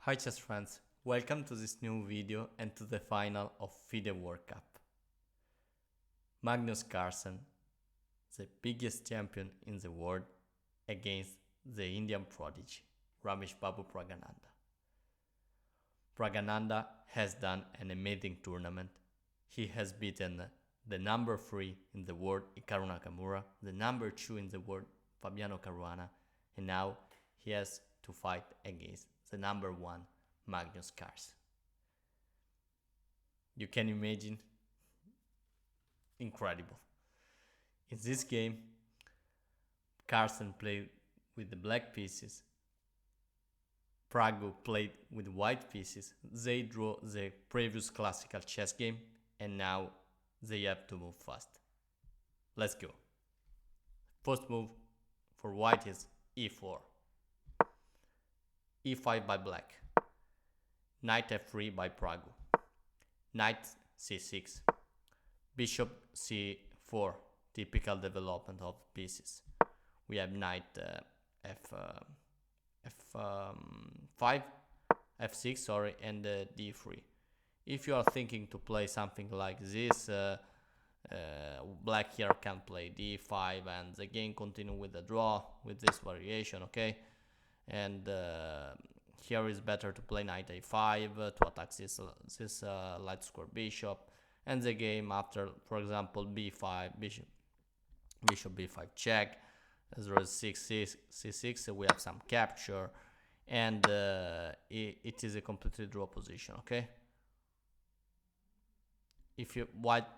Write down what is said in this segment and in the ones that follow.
Hi chess friends, welcome to this new video and to the final of FIDE World Cup. Magnus Carlsen, the biggest champion in the world, against the Indian prodigy, Ramesh Babu Praggnanandhaa. Praggnanandhaa has done an amazing tournament. He has beaten the number 3 in the world, Hikaru Nakamura, the number 2 in the world, Fabiano Caruana, and now he has to fight against the number 1, Magnus Carlsen. You can imagine, incredible. In this game, Carlsen played with the black pieces, Praggu played with white pieces. They draw the previous classical chess game and now they have to move fast. Let's go. First move for white is e4, e5 by black, knight f3 by Praggu, knight c6, bishop c4, typical development of pieces. We have knight f5, f6, sorry, and d3. If you are thinking to play something like this, black here can play d5 and the game continue with the draw with this variation, okay? And here is better to play knight a5 to attack this light square bishop, and the game after, for example, b5, bishop b5 check, there is c6, we have some capture, and it is a completely draw position, okay? If you white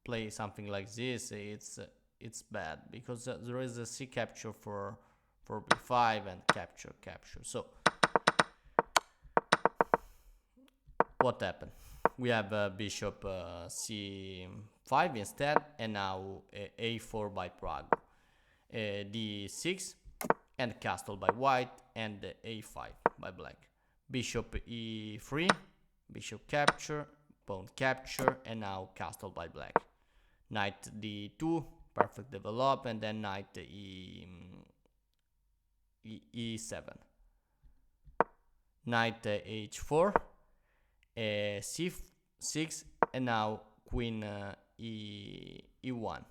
play something like this, it's bad because there is a c capture for b5 and capture. So what happened? We have bishop c5 instead, and now a4 by Praggu, d6 and castle by white, and a5 by black, bishop e3, bishop capture, pawn capture, and now castle by black, knight d2, perfect develop, and then knight e7, knight h4, c6, and now queen e1,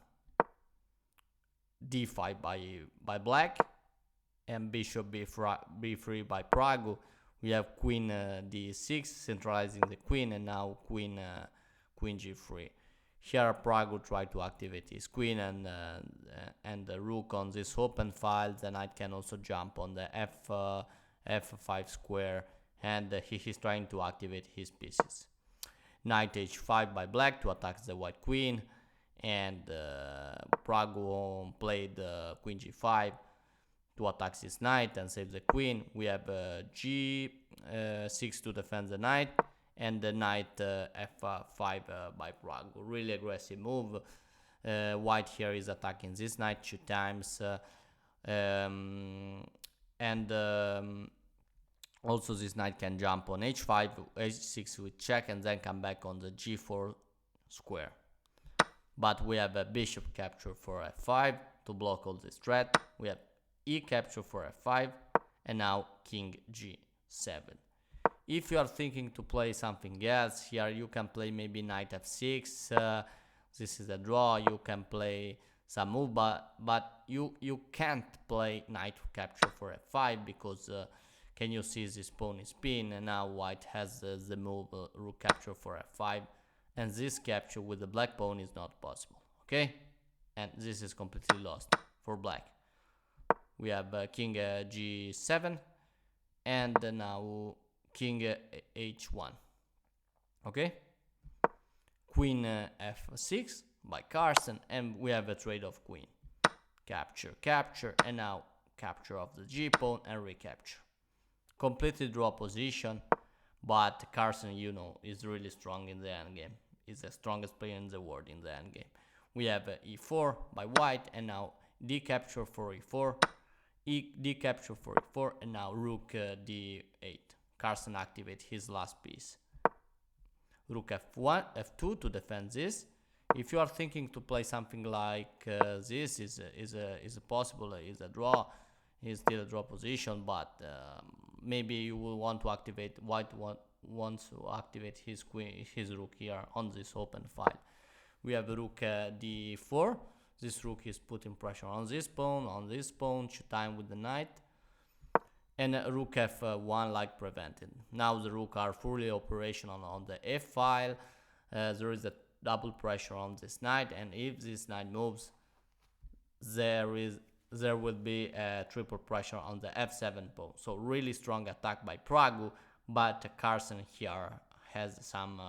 d5 by black, and bishop b3 by Praggu. We have queen d6, centralizing the queen, and now queen g3. Here Praggu tried to activate his queen and the rook on this open file. The knight can also jump on the f5 square, and he is trying to activate his pieces. Knight h5 by black to attack the white queen, and Praggu played queen g5 to attack this knight and save the queen. We have g6 to defend the knight, and the knight f5 by Praggu. Really aggressive move. White here is attacking this knight 2 times, also this knight can jump on h5, h6 with check, and then come back on the g4 square. But we have a bishop capture for f5 to block all this threat. We have e capture for f5, and now king g7. If you are thinking to play something else, here you can play maybe knight f6. This is a draw. You can play some move, but you can't play knight capture for f5 because can you see this pawn is pinned, and now white has the move rook capture for f5, and this capture with the black pawn is not possible, okay? And this is completely lost for black. We have king g7, and now king h1, okay? Queen f6 by Carlsen, and we have a trade of queen. Capture, and now capture of the g pawn and recapture. Completely draw position, but Carlsen, you know, is really strong in the endgame. He's the strongest player in the world in the endgame. We have e4 by white, and now d capture for e4, d capture for e4, and now rook d8. Carlsen activate his last piece. Rook f1, f2 to defend this. If you are thinking to play something like this, is possible, is a draw, is still a draw position, but maybe you will want to activate, wants to activate his queen, his rook here on this open file. We have rook d4. This rook is putting pressure on this pawn, shoot time with the knight, and rook f1 like prevented. Now the rook are fully operational on the f file. There is a double pressure on this knight, and if this knight moves, there will be a triple pressure on the f7 pawn. So really strong attack by Praggu, but Carlsen here has some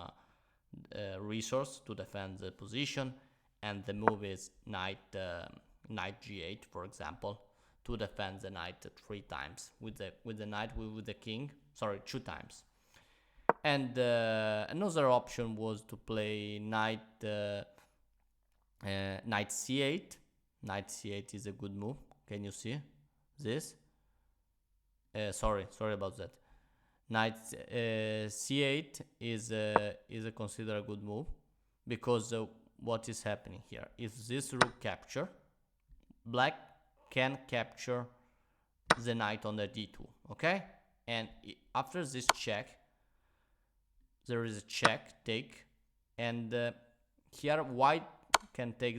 resource to defend the position, and the move is knight g8, for example, to defend the knight 3 times with the knight with the king. Sorry, 2 times. And another option was to play knight c8. Knight c8 is a good move. Can you see this? Sorry about that. Knight c8 is a considered a good move, because what is happening here? If this rook capture, black can capture the knight on the d2, okay? And after this check, there is a check, take, and here white can take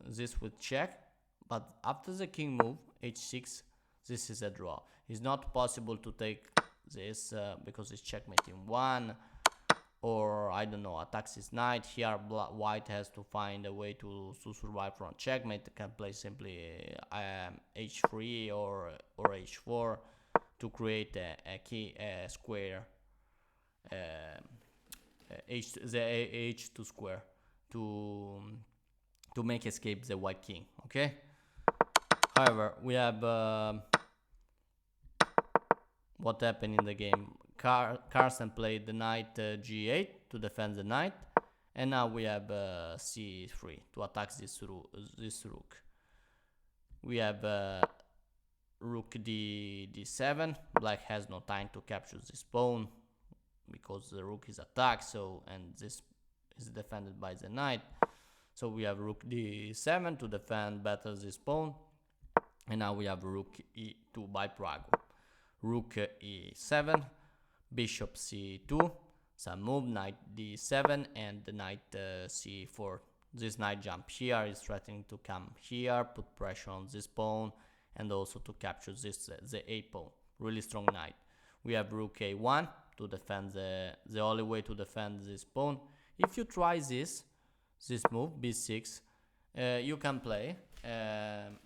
this with check, but after the king move, h6, this is a draw. It's not possible to take this because it's checkmate in 1, or I don't know, attacks his knight. Here white has to find a way to survive from checkmate. Can play simply h3 or h4 to create a square, the h2 square to make escape the white king. Okay. However, we have what happened in the game. Carlsen played the knight g8 to defend the knight, and now we have c3 to attack this rook. We have rook d7. Black has no time to capture this pawn because the rook is attacked, so, and this is defended by the knight. So we have rook d7 to defend better this pawn, and now we have rook e2 by Praggu. Rook e7, bishop c2, some move, knight d7, and the knight c4. This knight jump here is threatening to come here, put pressure on this pawn, and also to capture this the a pawn. Really strong knight. We have rook a1 to defend the only way to defend this pawn. If you try this move, b6, you can play.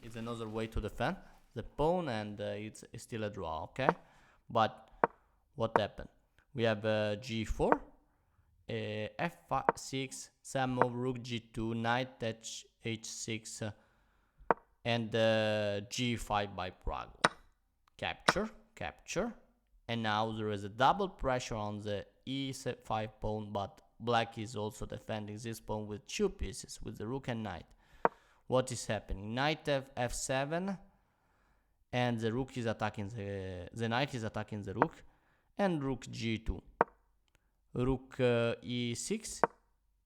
It's another way to defend the pawn, and it's still a draw, okay? But what happened? We have g4, f6, some move, rook g2, knight h6, and g5 by Praggu. Capture, and now there is a double pressure on the e5 pawn, but black is also defending this pawn with 2 pieces, with the rook and knight. What is happening? Knight f7, and the rook is attacking the knight is attacking the rook, and rook g2, rook e6,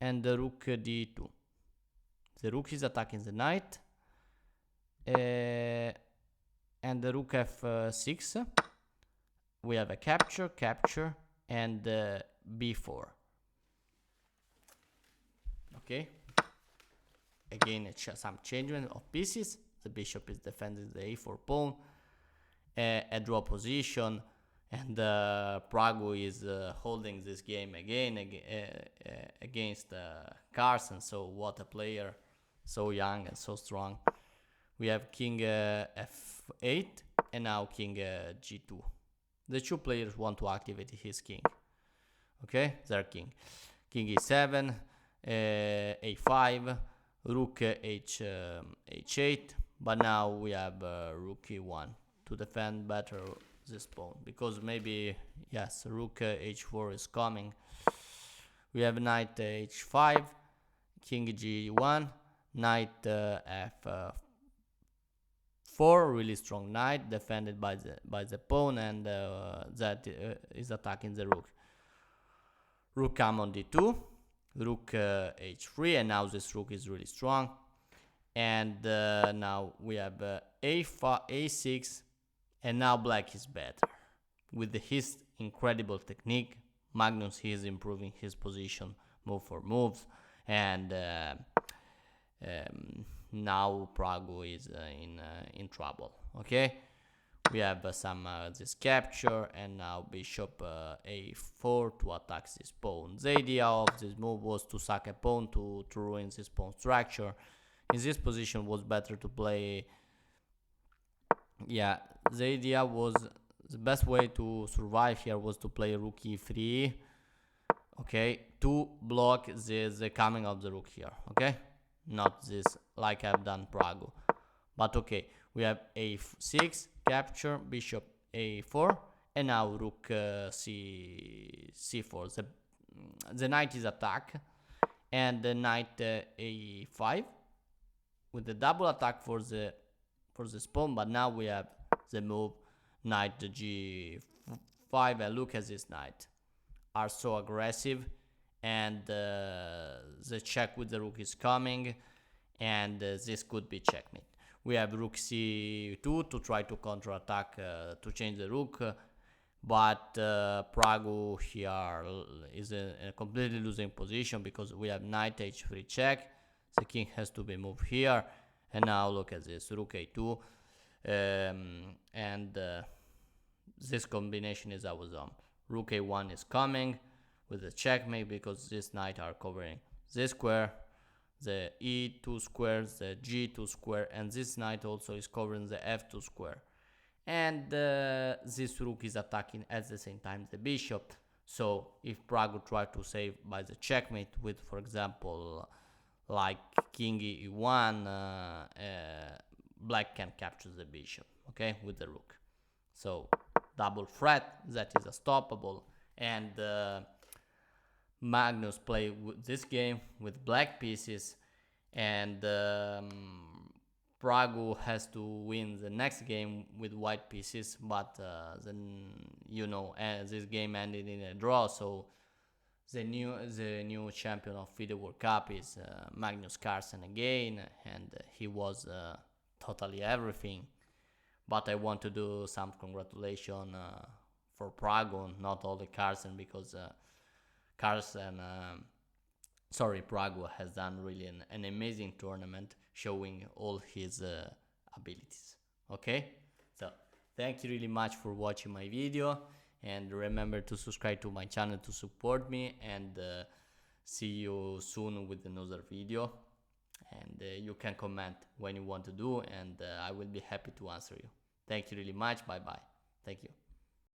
and the rook d2. The rook is attacking the knight, and the rook f6. We have a capture, and b4. Okay. Again, some changement of pieces. The bishop is defending the a4 pawn, a draw position, and Praggu is holding this game again against Carlsen. So what a player, so young and so strong. We have king f8, and now king g2. The 2 players want to activate his king. Okay, their king e7, a5, rook h8, but now we have rook e1 to defend better this pawn, because maybe, yes, rook h4 is coming. We have knight h5, king g1, knight f4, really strong knight defended by the pawn, and that is attacking the rook. Rook come on d2, rook h3, and now this rook is really strong. And now we have a6, and now black is better. with his incredible technique, Magnus he is improving his position move for moves, and now Praggu is in trouble. Okay, we have some this capture, and now bishop a4 to attack this pawn. The idea of this move was to sack a pawn to ruin this pawn structure. In this position was better to play, yeah, the idea was the best way to survive here was to play rook e3, okay, to block the coming of the rook here, okay, not this like I've done Praggu. But okay, we have a6 capture, bishop a4, and now rook c4. The knight is attack, and the knight a5 with the double attack for the pawn. But now we have the move knight g5, and look at this knight, are so aggressive, and the check with the rook is coming, and this could be checkmate. We have rook c2 to try to counterattack to change the rook, but Praggu here is in a completely losing position because we have knight h3 check. The king has to be moved here, and now look at this, rook a2, and this combination is our zone. Rook a1 is coming with the checkmate because this knight are covering this square, the e2 square, the g2 square, and this knight also is covering the f2 square, and this rook is attacking at the same time the bishop. So if Praggu try to save by the checkmate with, for example, like king e1, black can capture the bishop, okay, with the rook. So double threat that is unstoppable, and Magnus play this game with black pieces, and Praggu has to win the next game with white pieces, but then this game ended in a draw. So the new champion of FIDE World Cup is Magnus Carlsen again, and he was totally everything. But I want to do some congratulations for Praggu, not only Carlsen, because Praggu has done really an amazing tournament, showing all his abilities. Okay, so thank you really much for watching my video, and remember to subscribe to my channel to support me, and see you soon with another video. And you can comment when you want to do, and I will be happy to answer you. Thank you really much. Bye bye. Thank you.